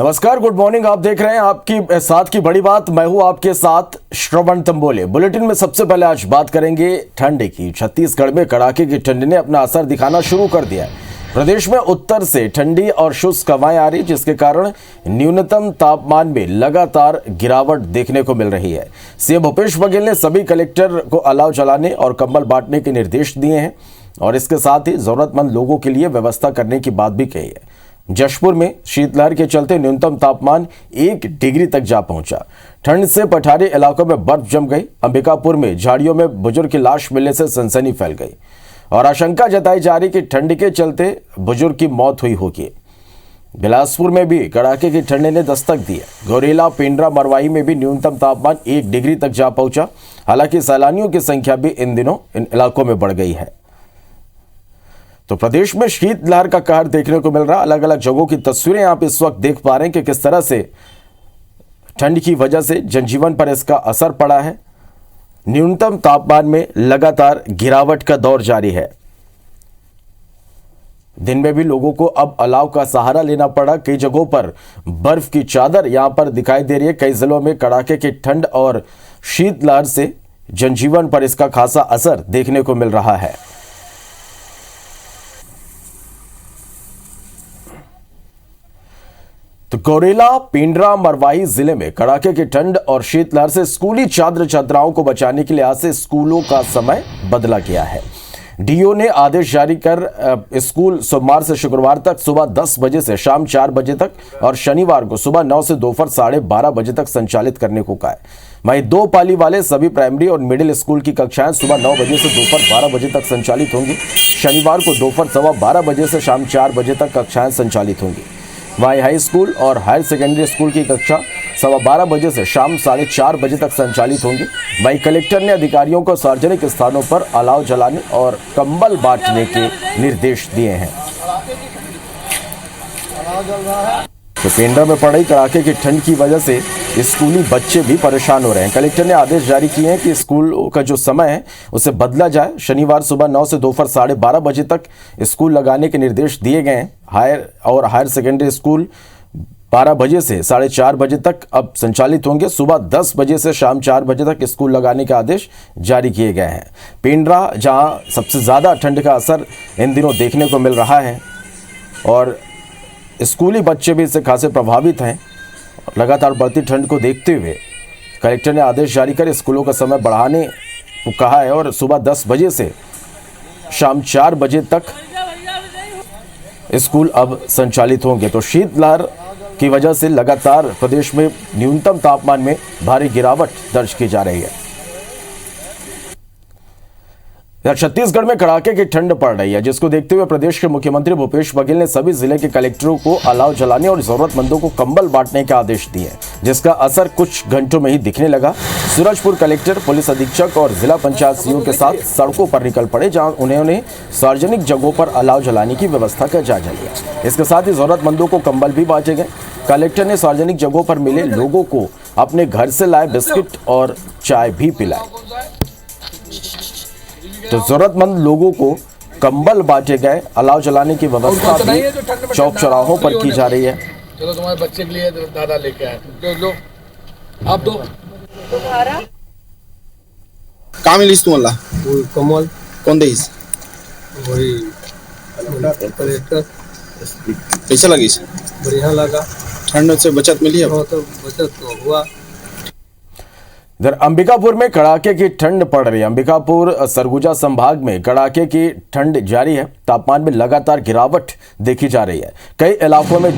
नमस्कार, good morning. आप देख रहे हैं आपकी साथ की बड़ी बात। मैं हूं आपके साथ श्रवण तंबोले। बुलेटिन में सबसे पहले आज बात करेंगे ठंड की। छत्तीसगढ़ में कड़ाके की ठंड ने अपना असर दिखाना शुरू कर दिया है। प्रदेश में उत्तर से ठंडी और शुष्क हवाएं आ रही, जिसके कारण न्यूनतम तापमान में लगातार गिरावट देखने को मिल रही है। सीएम भूपेश बघेल ने सभी कलेक्टर को अलाव जलाने और कंबल बांटने के निर्देश दिए हैं और इसके साथ ही जरूरतमंद लोगों के लिए व्यवस्था करने की बात भी कही है। जशपुर में शीतलहर के चलते न्यूनतम तापमान 1 डिग्री तक जा पहुंचा। ठंड से पठारी इलाकों में बर्फ जम गई। अंबिकापुर में झाड़ियों में बुजुर्ग की लाश मिलने से सनसनी फैल गई और आशंका जताई जा रही कि ठंड के चलते बुजुर्ग की मौत हुई होगी। बिलासपुर में भी कड़ाके की ठंड ने दस्तक दी है। गौरेला, पेंड्रा, मरवाही में भी न्यूनतम तापमान 1 डिग्री तक जा पहुंचा। हालांकि सैलानियों की संख्या भी इन दिनों इन इलाकों में बढ़ गई है। तो प्रदेश में शीतलहर का कहर देखने को मिल रहा है। अलग अलग जगहों की तस्वीरें आप इस वक्त देख पा रहे हैं कि किस तरह से ठंड की वजह से जनजीवन पर इसका असर पड़ा है। न्यूनतम तापमान में लगातार गिरावट का दौर जारी है। दिन में भी लोगों को अब अलाव का सहारा लेना पड़ा। कई जगहों पर बर्फ की चादर यहां पर दिखाई दे रही है। कई जिलों में कड़ाके की ठंड और शीतलहर से जनजीवन पर इसका खासा असर देखने को मिल रहा है। तो गौरेला, पेंड्रा, मरवाही जिले में कड़ाके की ठंड और शीतलहर से स्कूली छात्र छात्राओं को बचाने के लिए आज से स्कूलों का समय बदला गया है। डीओ ने आदेश जारी कर स्कूल सोमवार से शुक्रवार तक सुबह 10 बजे से शाम 4 बजे तक और शनिवार को सुबह 9 से दोपहर 12:30 बजे तक संचालित करने को कहा है। वहीं 2 पाली वाले सभी प्राइमरी और मिडिल स्कूल की कक्षाएं सुबह 9 बजे से दोपहर 12 बजे तक संचालित होंगी। शनिवार को दोपहर 12:15 बजे से शाम 4 बजे तक कक्षाएं संचालित होंगी। वहीं हाई स्कूल और हायर सेकेंडरी स्कूल की कक्षा 12:15 बजे से शाम 4:30 बजे तक संचालित होंगी। वहीं कलेक्टर ने अधिकारियों को सार्वजनिक स्थानों पर अलाव जलाने और कंबल बांटने के निर्देश दिए हैं। तो पेंड्रा में पड़ रही कड़ाके की ठंड की वजह से स्कूली बच्चे भी परेशान हो रहे हैं। कलेक्टर ने आदेश जारी किए हैं कि स्कूल का जो समय है उसे बदला जाए। शनिवार सुबह 9 से दोपहर 12:30 बजे तक स्कूल लगाने के निर्देश दिए गए हैं। हायर सेकेंडरी स्कूल 12 बजे से 4:30 बजे तक अब संचालित होंगे। सुबह 10 बजे से शाम 4 बजे तक स्कूल लगाने के आदेश जारी किए गए हैं। पेंड्रा, जहां सबसे ज़्यादा ठंड का असर इन दिनों देखने को मिल रहा है और स्कूली बच्चे भी इससे खासे प्रभावित हैं। लगातार बढ़ती ठंड को देखते हुए कलेक्टर ने आदेश जारी कर स्कूलों का समय बढ़ाने को कहा है और सुबह 10 बजे से शाम 4 बजे तक स्कूल अब संचालित होंगे। तो शीतलहर की वजह से लगातार प्रदेश में न्यूनतम तापमान में भारी गिरावट दर्ज की जा रही है। छत्तीसगढ़ में कड़ाके की ठंड पड़ रही है, जिसको देखते हुए प्रदेश के मुख्यमंत्री भूपेश बघेल ने सभी जिले के कलेक्टरों को अलाव जलाने और जरूरतमंदों को कंबल बांटने के आदेश दिए, जिसका असर कुछ घंटों में ही दिखने लगा। सूरजपुर कलेक्टर, पुलिस अधीक्षक और जिला पंचायत सीईओ के साथ सड़कों पर निकल पड़े, जहां उन्होंने सार्वजनिक जगहों पर अलाव जलाने की व्यवस्था का जायजा लिया। इसके साथ ही जरूरतमंदों को कंबल भी बांटे गए। कलेक्टर ने सार्वजनिक जगहों पर मिले लोगों को अपने घर से लाए बिस्किट और चाय भी पिलाई। तो जरूरतमंद लोगों को कंबल बांटे गए। अलाव जलाने की व्यवस्था भी चौक चौराहों पर की जा रही है। चलो तुम्हारे बच्चे के लिए दादा लेके आए, लो आप दो। तुम्हारा काम लिस्ट तुम्हाला कमल कौन देईस वही कलेक्टर कैसा लगी? बढ़िया लगा। ठंड से बचत मिली है? तो बचत तो हुआ। इधर अंबिकापुर में कड़ाके की ठंड पड़ रही है। अंबिकापुर सरगुजा संभाग में कड़ाके की ठंड जारी है। तापमान में लगातार गिरावट देखी जा रही है। कई इलाकों में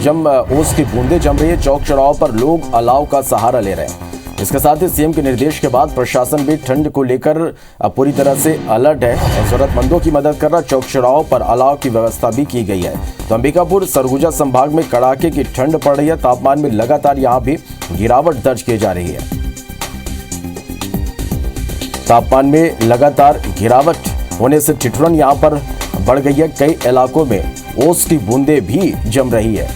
ओस की बूंदें जम रही है। चौक चौराहों पर लोग अलाव का सहारा ले रहे हैं। इसके साथ ही सीएम के निर्देश के बाद प्रशासन भी ठंड को लेकर पूरी तरह से अलर्ट है और जरूरतमंदों की मदद कर रहा। चौक चौराहों पर अलाव की व्यवस्था भी की गई है। तो अंबिकापुर सरगुजा संभाग में कड़ाके की ठंड पड़ रही है। तापमान में लगातार यहाँ भी गिरावट दर्ज की जा रही है। तापमान में लगातार गिरावट होने से ठिठुरन यहां पर बढ़ गई है। कई इलाकों में ओस की बूंदें भी जम रही है।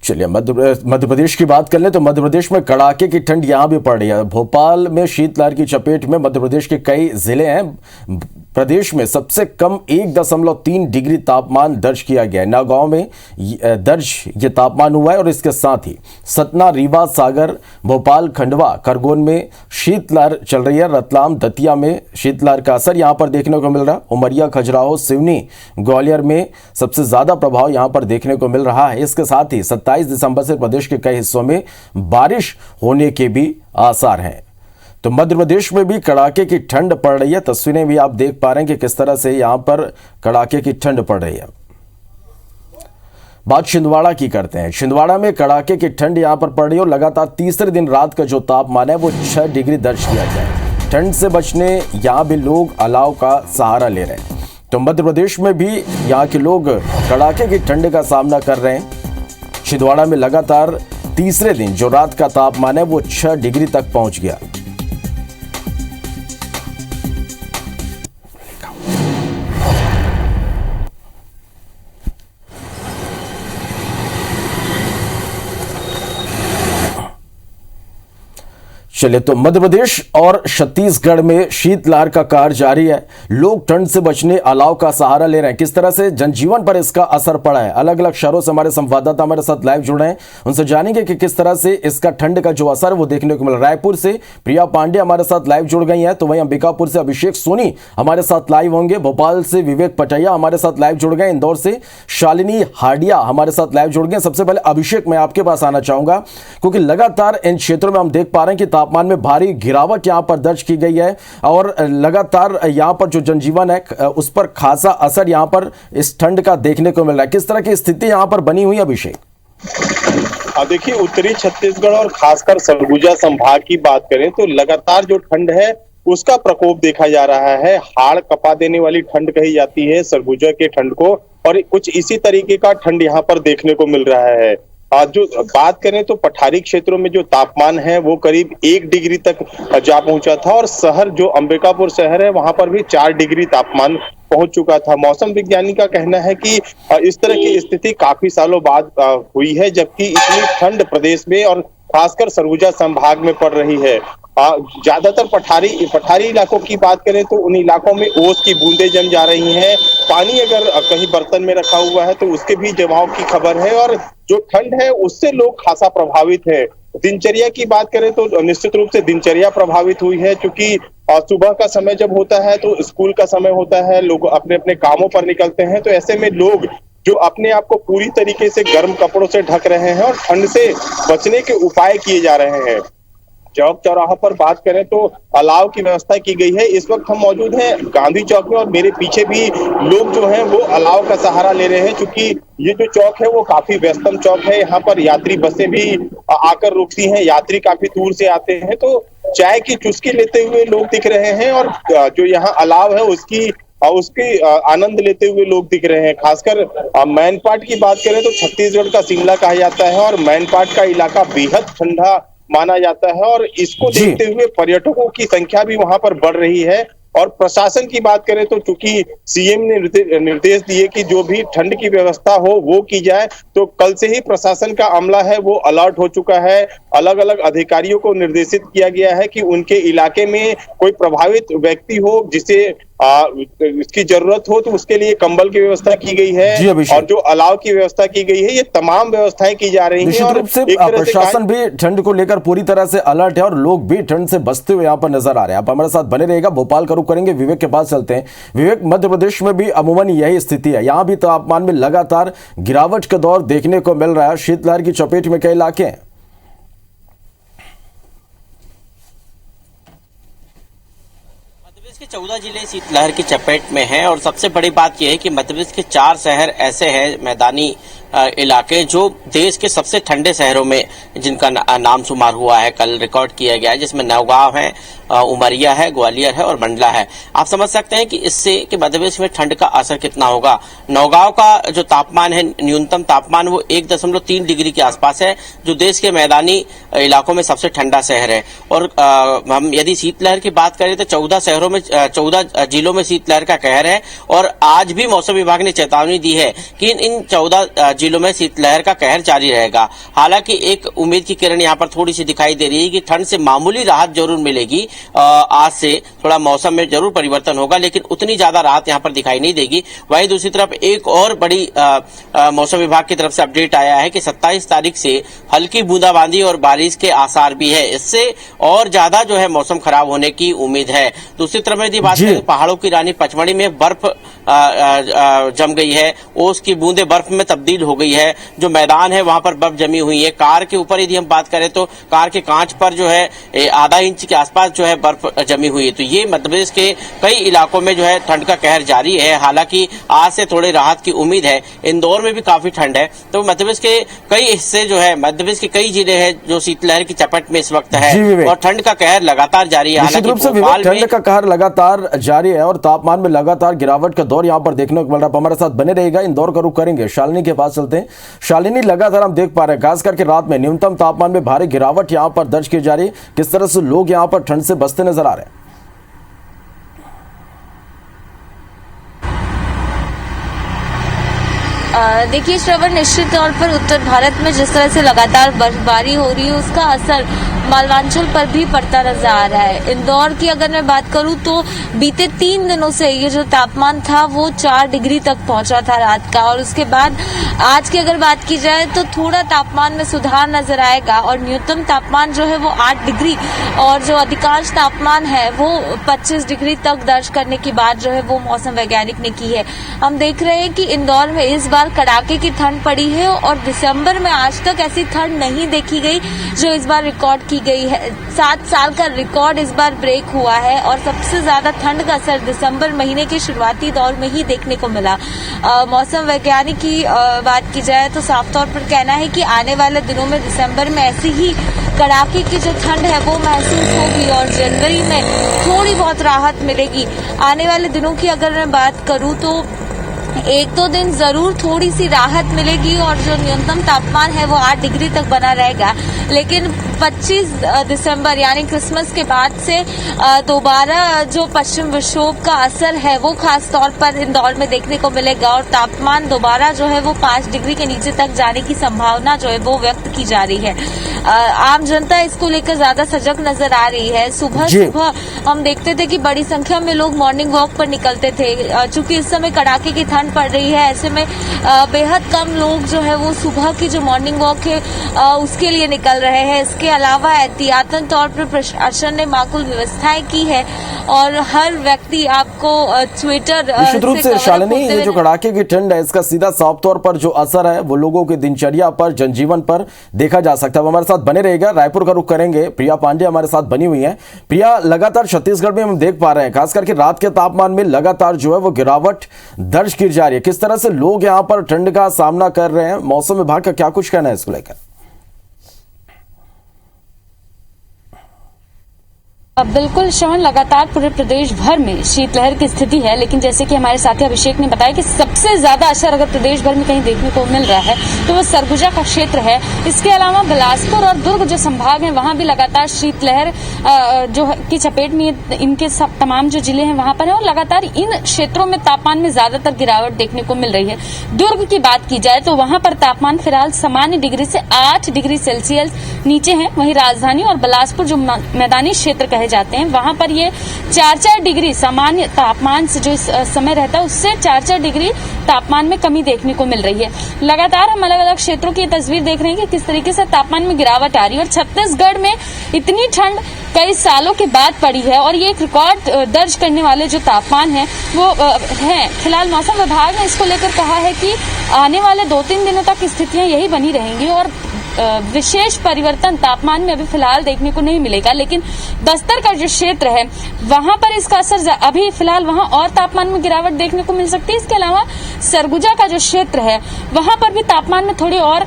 चलिए मध्य प्रदेश की बात कर लें तो मध्य प्रदेश में कड़ाके की ठंड यहां भी पड़ रही है। भोपाल में शीतलहर की चपेट में मध्य प्रदेश के कई जिले हैं। प्रदेश में सबसे कम 1.3 डिग्री तापमान दर्ज किया गया है। नौगांव में दर्ज ये तापमान हुआ है और इसके साथ ही सतना, रीवा, सागर, भोपाल, खंडवा, खरगोन में शीतलहर चल रही है। रतलाम, दतिया में शीतलहर का असर यहां पर देखने को मिल रहा है। उमरिया, खजुराहो, सिवनी, ग्वालियर में सबसे ज्यादा प्रभाव यहां पर देखने को मिल रहा है। इसके साथ ही 27 दिसंबर से प्रदेश के कई हिस्सों में बारिश होने के भी आसार हैं। तो मध्य प्रदेश में भी कड़ाके की ठंड पड़ रही है। तस्वीरें भी आप देख पा रहे हैं कि किस तरह से यहां पर कड़ाके की ठंड पड़ रही है। बात छिंदवाड़ा की करते हैं। छिंदवाड़ा में कड़ाके की ठंड यहां पर पड़ रही है और लगातार तीसरे दिन रात का जो तापमान है वो 6 डिग्री दर्ज किया गया है। ठंड से बचने यहां भी लोग अलाव का सहारा ले रहे हैं। तो मध्य प्रदेश में भी यहां के लोग कड़ाके की ठंड का सामना कर रहे हैं। छिंदवाड़ा में लगातार तीसरे दिन जो रात का तापमान है वो 6 डिग्री तक पहुंच गया। चलिए, तो मध्य प्रदेश और छत्तीसगढ़ में शीतलहर का कहर जारी है। लोग ठंड से बचने अलाव का सहारा ले रहे हैं। किस तरह से जनजीवन पर इसका असर पड़ा है, अलग अलग शहरों से हमारे संवाददाता हमारे साथ लाइव जुड़ रहे हैं, उनसे जानेंगे कि किस तरह से इसका ठंड का जो असर वो देखने को मिल रहा है। रायपुर से प्रिया पांडे हमारे साथ लाइव जुड़ गई हैं, तो वहीं अंबिकापुर से अभिषेक सोनी हमारे साथ लाइव होंगे। भोपाल से विवेक पटैया हमारे साथ लाइव जुड़ गए। इंदौर से शालिनी हाडिया हमारे साथ लाइव जुड़ गए। सबसे पहले अभिषेक, मैं आपके पास आना चाहूंगा क्योंकि लगातार इन क्षेत्रों में हम देख पा रहे हैं कि तापमान में भारी गिरावट यहां पर दर्ज की गई है और लगातार यहां पर जो जनजीवन है उस पर खासा असर यहां पर इस ठंड का देखने को मिल रहा है। किस तरह की स्थिति यहां पर बनी हुई है अभिषेक? देखिए, उत्तरी छत्तीसगढ़ और खासकर सरगुजा संभाग की बात करें तो लगातार जो ठंड है उसका प्रकोप देखा जा रहा है। हाड़ कपा देने वाली ठंड कही जाती है सरगुजा के ठंड को, और कुछ इसी तरीके का ठंड यहाँ पर देखने को मिल रहा है। जो बात करें तो पठारी क्षेत्रों में जो तापमान है वो करीब 1 डिग्री तक जा पहुंचा था, और शहर जो अंबिकापुर शहर है वहां पर भी 4 डिग्री तापमान पहुंच चुका था। मौसम विज्ञानी का कहना है कि इस तरह की स्थिति काफी सालों बाद हुई है, जबकि इतनी ठंड प्रदेश में और खासकर सरगुजा संभाग में पड़ रही है। ज्यादातर पठारी इलाकों की बात करें तो उन इलाकों में ओस की बूंदें जम जा रही हैं। पानी अगर कहीं बर्तन में रखा हुआ है तो उसके भी जमाव की खबर है, और जो ठंड है उससे लोग खासा प्रभावित है। दिनचर्या की बात करें तो निश्चित रूप से दिनचर्या प्रभावित हुई है, क्योंकि सुबह का समय जब होता है तो स्कूल का समय होता है, लोग अपने अपने कामों पर निकलते हैं, तो ऐसे में लोग जो अपने आप को पूरी तरीके से गर्म कपड़ों से ढक रहे हैं और ठंड से बचने के उपाय किए जा रहे हैं। चौक चौराहा पर बात करें तो अलाव की व्यवस्था की गई है। इस वक्त हम मौजूद हैं गांधी चौक में, और मेरे पीछे भी लोग जो हैं वो अलाव का सहारा ले रहे हैं, क्योंकि ये जो चौक है वो काफी व्यस्तम चौक है। यहाँ पर यात्री बसें भी आकर रुकती हैं, यात्री काफी दूर से आते हैं, तो चाय की चुस्की लेते हुए लोग दिख रहे हैं, और जो यहाँ अलाव है उसकी आनंद लेते हुए लोग दिख रहे हैं। खासकर मैनपाट की बात करें तो छत्तीसगढ़ का शिमला कहा जाता है, और मैनपाट का इलाका बेहद ठंडा माना जाता है, और इसको देखते हुए पर्यटकों की संख्या भी वहां पर बढ़ रही है। और प्रशासन की बात करें तो चूंकि सीएम ने निर्देश दिए कि जो भी ठंड की व्यवस्था हो वो की जाए, तो कल से ही प्रशासन का अमला है वो अलर्ट हो चुका है। अलग अलग अधिकारियों को निर्देशित किया गया है कि उनके इलाके में कोई प्रभावित व्यक्ति हो जिसे इसकी जरूरत हो तो उसके लिए कंबल की व्यवस्था की गई है, और जो अलाव की व्यवस्था की गई है, ये तमाम व्यवस्थाएं की जा रही हैं। और प्रशासन भी ठंड को लेकर पूरी तरह से अलर्ट है और लोग भी ठंड से बचते हुए यहाँ पर नजर आ रहे हैं। आप हमारे साथ बने रहेगा। भोपाल का रुख करेंगे, विवेक के पास चलते हैं। विवेक, मध्य प्रदेश में भी अमूमन यही स्थिति है, यहाँ भी तापमान में लगातार गिरावट का दौर देखने को मिल रहा है। शीतलहर की चपेट में कई इलाके हैं। 14 जिले शीतलहर की चपेट में हैं, और सबसे बड़ी बात यह है कि मध्य प्रदेश के 4 शहर ऐसे हैं मैदानी इलाके जो देश के सबसे ठंडे शहरों में जिनका नाम शुमार हुआ है, कल रिकॉर्ड किया गया है, जिसमें नौगांव है, उमरिया है, ग्वालियर है और मंडला है। आप समझ सकते हैं कि इससे कि मध्य प्रदेश में ठंड का असर कितना होगा। नौगांव का जो तापमान है, न्यूनतम तापमान, वो 1.3 डिग्री के आसपास है, जो देश के मैदानी इलाकों में सबसे ठंडा शहर है। और हम यदि शीतलहर की बात करें तो 14 जिलों में शीतलहर का कहर है, और आज भी मौसम विभाग ने चेतावनी दी है कि इन 14 जिलों में शीतलहर का कहर जारी रहेगा। हालांकि एक उम्मीद की किरण यहाँ पर थोड़ी सी दिखाई दे रही है कि ठंड से मामूली राहत जरूर मिलेगी। आज से थोड़ा मौसम में जरूर परिवर्तन होगा, लेकिन उतनी ज्यादा राहत यहाँ पर दिखाई नहीं देगी। वहीं दूसरी तरफ एक और बड़ी मौसम विभाग की तरफ से अपडेट आया है कि 27 तारीख से हल्की बूंदाबांदी और बारिश के आसार भी है। इससे और ज्यादा जो है मौसम खराब होने की उम्मीद है। दूसरी तरफ यदि बात करें, पहाड़ों की रानी पचमढ़ी में बर्फ जम गई है, ओस की बूंदे बर्फ में तब्दील हो गई है। जो मैदान है वहां पर बर्फ जमी हुई है। कार के ऊपर यदि हम बात करें तो कार के कांच पर जो है आधा इंच के आसपास जो है बर्फ जमी हुई है। तो ये मध्य प्रदेश के कई इलाकों में जो है ठंड का कहर जारी है। हालांकि आज से थोड़ी राहत की उम्मीद है। इंदौर में भी काफी ठंड है। तो मध्य प्रदेश के कई हिस्से जो है, मध्य प्रदेश के कई जिले हैं जो शीतलहर की चपेट में इस वक्त है और ठंड का कहर लगातार जारी है। निश्चित रूप से ठंड का कहर लगातार जारी है और तापमान में लगातार गिरावट का दौर यहां पर देखने को मिल रहा है। हमारे साथ बने रहेगा। इंदौर का रुख करेंगे, शालिनी के पास चलते हैं। शालिनी, लगातार हम देख पा रहे हैं खास करके रात में न्यूनतम तापमान में भारी गिरावट यहां पर दर्ज की जा रही है। किस तरह से लोग यहां पर ठंड से बचते नजर आ रहे हैं? देखिए श्रवण, निश्चित तौर पर उत्तर भारत में जिस तरह से लगातार बर्फबारी हो रही है उसका असर मालवांचल पर भी पड़ता नजर आ रहा है। इंदौर की अगर मैं बात करूं तो बीते 3 दिनों से ये जो तापमान था वो 4 डिग्री तक पहुंचा था रात का, और उसके बाद आज की अगर बात की जाए तो थोड़ा तापमान में सुधार नजर आएगा और न्यूनतम तापमान जो है वो 8 डिग्री और जो अधिकांश तापमान है वो 25 डिग्री तक दर्ज करने की बात जो है वो मौसम वैज्ञानिक ने की है। हम देख रहे हैं कि इंदौर में इस बार कड़ाके की ठंड पड़ी है और दिसंबर में आज तक ऐसी ठंड नहीं देखी गई जो इस बार रिकॉर्ड की गई है। 7 साल का रिकॉर्ड इस बार ब्रेक हुआ है और सबसे ज्यादा ठंड का असर दिसंबर महीने के शुरुआती दौर में ही देखने को मिला। मौसम वैज्ञानिक की बात की जाए तो साफ तौर पर कहना है कि आने वाले दिनों में दिसंबर में ऐसी ही कड़ाके की जो ठंड है वो महसूस होगी और जनवरी में थोड़ी बहुत राहत मिलेगी। आने वाले दिनों की अगर मैं बात करूं तो 1-2 दिन जरूर थोड़ी सी राहत मिलेगी और जो न्यूनतम तापमान है वो 8 डिग्री तक बना रहेगा, लेकिन 25 दिसंबर यानी क्रिसमस के बाद से दोबारा जो पश्चिम विक्षोभ का असर है वो खास तौर पर इंदौर में देखने को मिलेगा और तापमान दोबारा जो है वो 5 डिग्री के नीचे तक जाने की संभावना जो है वो व्यक्त की जा रही है। आम जनता इसको लेकर ज्यादा सजग नजर आ रही है। सुबह हम देखते थे कि बड़ी संख्या में लोग मॉर्निंग वॉक पर निकलते थे। चूंकि इस समय कड़ाके की ठंड पड़ रही है, ऐसे में बेहद कम लोग जो है वो सुबह की जो मॉर्निंग वॉक है उसके लिए निकल रहे हैं। इसके अलावा एहतियातन तौर पर प्रशासन ने माकूल व्यवस्थाएं की है और हर व्यक्ति आपको ट्विटर निश्चित रूप से शालिनी, ये जो कड़ाके की ठंड है इसका सीधा साफ तौर पर जो असर है वो लोगों की दिनचर्या पर, जनजीवन पर देखा जा सकता है। हमारे साथ बने रहेगा। रायपुर का रुख करेंगे। प्रिया पांडे हमारे साथ बनी हुई है। प्रिया, लगातार छत्तीसगढ़ में हम देख पा रहे हैं खास करके रात के तापमान में लगातार जो है वो गिरावट दर्ज की जा रही है। किस तरह से लोग यहां पर ठंड का सामना कर रहे हैं? मौसम विभाग का क्या कुछ कहना है इसको लेकर? बिल्कुल श्रवण, लगातार पूरे प्रदेश भर में शीतलहर की स्थिति है, लेकिन जैसे कि हमारे साथी अभिषेक ने बताया कि सबसे ज्यादा असर अगर प्रदेश भर में कहीं देखने को मिल रहा है तो वो सरगुजा का क्षेत्र है। इसके अलावा बिलासपुर और दुर्ग जो संभाग है वहां भी लगातार शीतलहर जो की चपेट में इनके सब तमाम जो जिले हैं वहां पर है और लगातार इन क्षेत्रों में तापमान में ज्यादातर गिरावट देखने को मिल रही है। दुर्ग की बात की जाए तो वहां पर तापमान फिलहाल सामान्य डिग्री से 8 डिग्री सेल्सियस नीचे है। वहीं राजधानी और बिलासपुर जो मैदानी क्षेत्र कहे जाते हैं वहां पर ये 4-4 डिग्री सामान्य तापमान से जो इस समय रहता है उससे 4-4 डिग्री तापमान में कमी देखने को मिल रही है। लगातार हम अलग अलग क्षेत्रों की तस्वीर देख रहे हैं कि किस तरीके से तापमान में गिरावट आ रही है और छत्तीसगढ़ में इतनी ठंड कई सालों के बाद पड़ी है और ये एक रिकॉर्ड दर्ज करने वाले जो तापमान है वो है। फिलहाल मौसम विभाग ने इसको लेकर कहा है कि आने वाले 2-3 दिनों तक स्थितियां यही बनी रहेंगी और विशेष परिवर्तन तापमान में अभी फिलहाल देखने को नहीं मिलेगा, लेकिन बस्तर का जो क्षेत्र है वहां पर इसका असर अभी फिलहाल वहां और तापमान में गिरावट देखने को मिल सकती है। इसके अलावा सरगुजा का जो क्षेत्र है वहां पर भी तापमान में थोड़ी और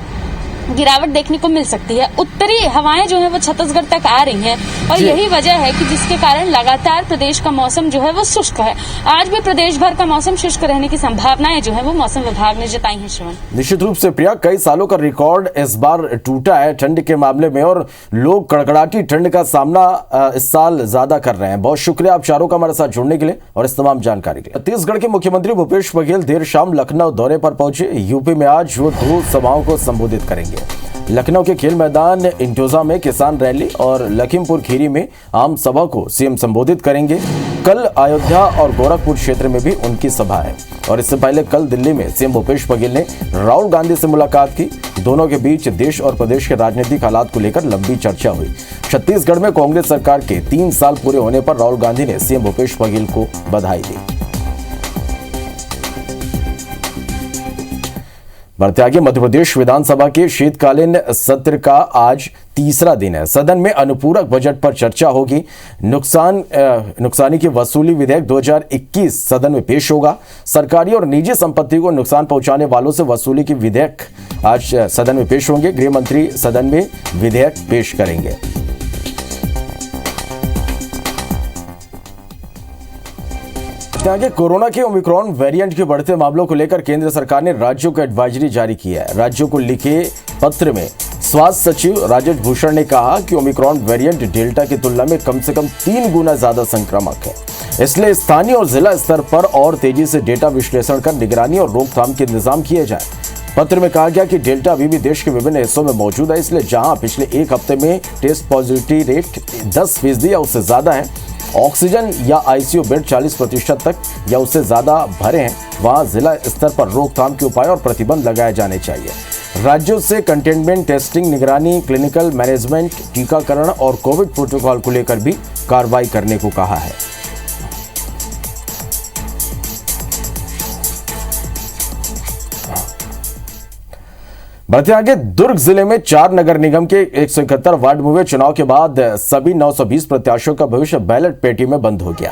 गिरावट देखने को मिल सकती है। उत्तरी हवाएं जो है वो छत्तीसगढ़ तक आ रही हैं और यही वजह है कि जिसके कारण लगातार प्रदेश का मौसम जो है वो शुष्क है। आज भी प्रदेश भर का मौसम शुष्क रहने की संभावनाएं जो है वो मौसम विभाग ने जताई हैं। श्रवण, निश्चित रूप से प्रिया, कई सालों का रिकॉर्ड इस बार टूटा है ठंड के मामले में और लोग कड़कड़ाती ठंड का सामना इस साल ज्यादा कर रहे हैं। बहुत शुक्रिया आप चारों का हमारे साथ जुड़ने के लिए और इस तमाम जानकारी के लिए। छत्तीसगढ़ के मुख्यमंत्री भूपेश बघेल देर शाम लखनऊ दौरे पर पहुंचे। यूपी में आज वो 2 सभाओं को संबोधित करेंगे। लखनऊ के खेल मैदान इंटोजा में किसान रैली और लखीमपुर खीरी में आम सभा को सीएम संबोधित करेंगे। कल अयोध्या और गोरखपुर क्षेत्र में भी उनकी सभा है और इससे पहले कल दिल्ली में सीएम भूपेश बघेल ने राहुल गांधी से मुलाकात की। दोनों के बीच देश और प्रदेश के राजनीतिक हालात को लेकर लंबी चर्चा हुई। छत्तीसगढ़ में कांग्रेस सरकार के 3 साल पूरे होने पर राहुल गांधी ने सीएम भूपेश बघेल को बधाई दी। बढ़ते आगे, मध्य प्रदेश विधानसभा के शीतकालीन सत्र का आज तीसरा दिन है। सदन में अनुपूरक बजट पर चर्चा होगी। नुकसानी की वसूली विधेयक 2021 सदन में पेश होगा। सरकारी और निजी संपत्ति को नुकसान पहुंचाने वालों से वसूली की विधेयक आज सदन में पेश होंगे। गृह मंत्री सदन में विधेयक पेश करेंगे। आगे, कोरोना के ओमिक्रॉन वेरिएंट के बढ़ते मामलों को लेकर केंद्र सरकार ने राज्यों को एडवाइजरी जारी की है। राज्यों को लिखे पत्र में स्वास्थ्य सचिव राजेश भूषण ने कहा कि ओमिक्रॉन वेरिएंट डेल्टा की तुलना में कम से कम 3 गुना ज्यादा संक्रामक है, इसलिए स्थानीय और जिला स्तर पर और तेजी से डेटा विश्लेषण कर निगरानी और रोकथाम के इंतजाम किए जाए। पत्र में कहा गया कि डेल्टा अभी भी देश के विभिन्न हिस्सों में मौजूद है, इसलिए जहां पिछले 1 हफ्ते में टेस्ट पॉजिटिविटी रेट 10% या उससे ज्यादा है, ऑक्सीजन या आईसीयू बेड 40% तक या उससे ज्यादा भरे हैं, वहां जिला स्तर पर रोकथाम के उपाय और प्रतिबंध लगाए जाने चाहिए। राज्यों से कंटेनमेंट, टेस्टिंग, निगरानी, क्लिनिकल मैनेजमेंट, टीकाकरण और कोविड प्रोटोकॉल को लेकर भी कार्रवाई करने को कहा है। बढ़ते आगे, दुर्ग जिले में 4 नगर निगम के 171 वार्ड में हुए चुनाव के बाद सभी 920 प्रत्याशियों का भविष्य बैलेट पेटी में बंद हो गया,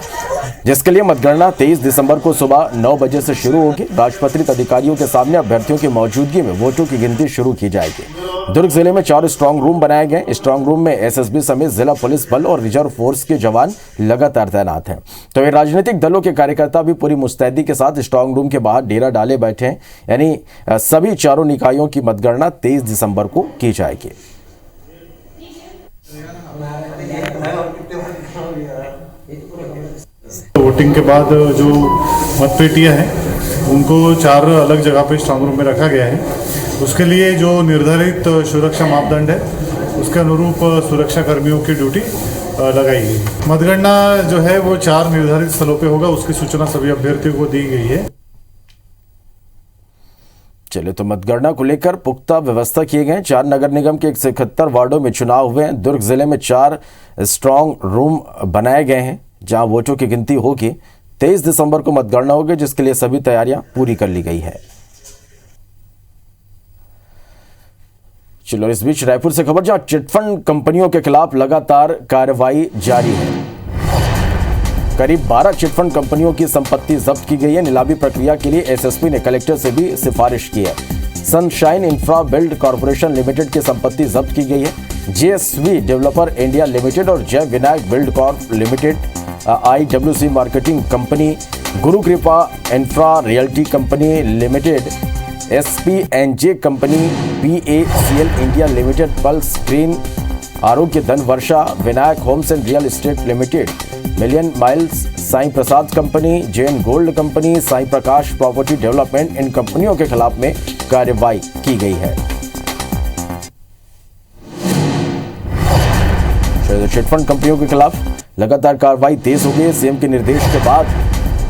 जिसके लिए मतगणना 23 दिसंबर को सुबह 9 बजे से शुरू होगी। राजपत्रित अधिकारियों के सामने अभ्यर्थियों की मौजूदगी में वोटों की गिनती शुरू की जाएगी। दुर्ग जिले में 4 स्ट्रांग रूम बनाए गए। स्ट्रांग रूम में एसएसबी समेत जिला पुलिस बल और रिजर्व फोर्स के जवान लगातार तैनात हैं। तो ये राजनीतिक दलों के कार्यकर्ता भी पूरी मुस्तैदी के साथ स्ट्रांग रूम के बाहर डेरा डाले बैठे हैं। यानी सभी 4 निकायों की मतगणना 23 दिसंबर को की जाएगी। वोटिंग के बाद जो मतपेटियां हैं उनको 4 अलग जगह पे स्ट्रांग रूम में रखा गया है। उसके लिए जो निर्धारित सुरक्षा मापदंड है उसके अनुरूप सुरक्षा कर्मियों की ड्यूटी लगाई गई। मतगणना जो है वो 4 निर्धारित स्थलों पे होगा, उसकी सूचना सभी अभ्यर्थियों को दी गई है। चलिए, तो मतगणना को लेकर पुख्ता व्यवस्था किए गए। 4 नगर निगम के 171 वार्डों में चुनाव हुए हैं। दुर्ग जिले में 4 स्ट्रांग रूम बनाए गए हैं जहां वोटों की गिनती होगी। 23 दिसंबर को मतगणना होगी, जिसके लिए सभी तैयारियां पूरी कर ली गई है। चलो, इस बीच रायपुर से खबर, जहां चिटफंड कंपनियों के खिलाफ लगातार कार्रवाई जारी है। करीब 12 चिटफंड कंपनियों की संपत्ति जब्त की गई है। नीलामी प्रक्रिया के लिए एसएसपी ने कलेक्टर से भी सिफारिश की है। Sunshine infra build corporation limited की संपत्ति जब्त की गई है। जेएसवी डेवलपर इंडिया लिमिटेड और Jai Vinayak build corp limited, IWC marketing company, Guru Kripa infra realty company limited, SPNJ company, PACL India limited, pulse green Arogya Dhan Varsha, Vinayak homes and real estate limited, million miles Sai Prasad company, Jain gold company, Sai Prakash property development, इन कंपनियों के खिलाफ में कार्रवाई की गई है। चिटफंड कंपनियों के खिलाफ लगातार कार्रवाई तेज हो गई है। सीएम के निर्देश के बाद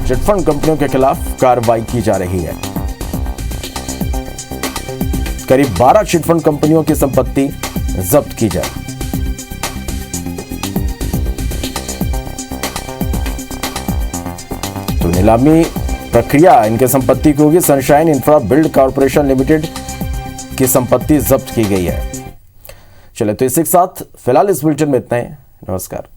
चिटफंड कंपनियों के खिलाफ कार्रवाई की जा रही है। करीब 12 चिटफंड कंपनियों की संपत्ति जब्त की जाए। तो नीलामी प्रक्रिया इनके संपत्ति की होगी। Sunshine infra build corporation limited की संपत्ति जब्त की गई है। चले, तो इसी के साथ फिलहाल इस बुलेटिन में इतना ही। नमस्कार।